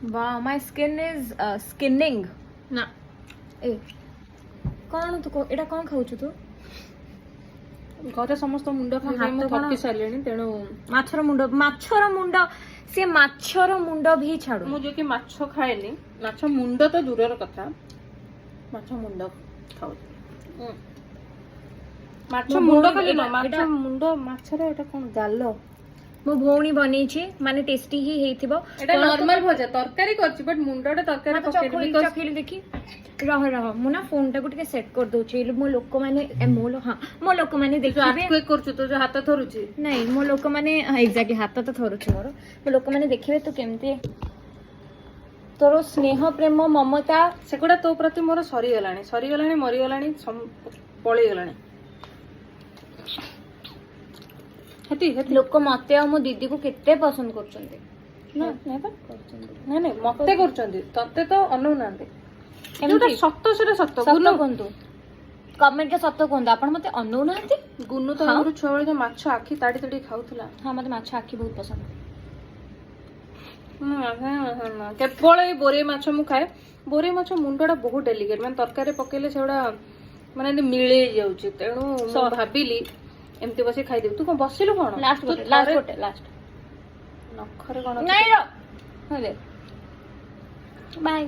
wow, my skin is skinning. ନା ए कौन तू एटा कौन खाउछु तू? ଘରେ ସମସ୍ତ ମୁଣ୍ଡ ଖାଇ ହାତ ମୁଁ କଣ? ଥକି ସାରିଲିଣି ତେଣୁ ମାଛର ମୁଣ୍ଡ ସେ ମାଛର ମୁଣ୍ଡ ବି ଛାଡୁ। ମୁଁ ଯୋଉ କି ମାଛ ଖାଏନି, ମାଛ ମୁଣ୍ଡ ତ ଦୂରର କଥା, ମାଛ ମୁଣ୍ଡ ଖାଉଛି। ମାଛ ମୋ ମୁଣ୍ଡ ଭଉଣୀ ଖାଲି ନୁହଁ, ମାଛ ଏଇଟା- ମୁଣ୍ଡ ମାଛର ଏଟା କଣ ଗାଲ? ମୋ ଭଉଣୀ ବନେଇଛି ମାନେ ଟେଷ୍ଟି ହିଁ ହେଇଥିବ। ଏଟା ନର୍ମାଲ ଭଜା, ତରକାରୀ କରିଛି ବଟ୍ ମୁଣ୍ଡଟା ତରକାରୀ ମତେ ପକେଇନି ଚଖେଇଲି because ଚଖେଇଲି ଦେଖି ରହ ମୁଁ ନା ଫୋନ୍ ଟାକୁ ଟିକେ ସେଟ୍ କରିଦଉଛି ମୋ ଲୋକମାନେ ମୋ ଲୋକମାନେ ତୁ ଦେଖିବେ। earthquake କରୁଛୁ, ତୋ ଯୋଉ ହାତ ଥରୁଛି। ନାଇଁ ମୋ ଲୋକମାନେ ଏକ୍ଜାକ୍ଟଲି ହାତ ତ ଥରୁଛି ମୋର। ମୋ ଲୋକମାନେ ଦେଖିବେ ତୁ କେମିତି ତୋର ସ୍ନେହ ପ୍ରେମ ମମତା ସେଗୁଡା ତୋ ପ୍ରତି ମୋର ସରିଗଲାଣି ମରିଗଲାଣି ପଳେଇଗଲାଣି। ହେତି ଲୋକ ମତେ ଆଉ ମୋ ଦିଦିକୁ କେତେ ପସନ୍ଦ କରୁଛନ୍ତି। ନାଇଁ ମତେ କରୁଛନ୍ତି, ତତେ ତ ଅନଉନାହାନ୍ତି। ଏମିତି? ଯୋଉଟା ସତ ସେଟା ସତ। ସତ କୁହନ୍ତୁ, କମେଣ୍ଟରେ ସତ କୁହନ୍ତୁ। ଆପଣ ମତେ ଅନଉନାହାନ୍ତି? ଗୁନୁ ତ ହଁ? ଆଗରୁ ଛୁଆବେଳେ ଯୋଉ ମାଛ ଆଖି ତାଡି ତାଡି ଖାଉଥିଲା। ହଁ ମତେ ମାଛ ଆଖି ବହୁତ ପସନ୍ଦ। କେବଳ ଏଇ ବୋରେଇ ମାଛ ମୁଁ ଖାଏ। ବୋରେଇ ମାଛ ମୁଣ୍ଡଟା ବହୁତ ଡେଲିକେଟ, ମାନେ ତରକାରୀ ପକେଇଲେ ସେଗୁଡା ମାନେ ଏମିତି ମିଳେଇ ଯାଉଛି। ତେଣୁ ମୁଁ ଭାବିଲି ଏମିତି ବସି ଖାଇଦେବି। ତୁ କଣ ବସିଲୁ କଣ? ଲାଷ୍ଟ ନଖରେ କଣ ନାଇଁ ବାଏ।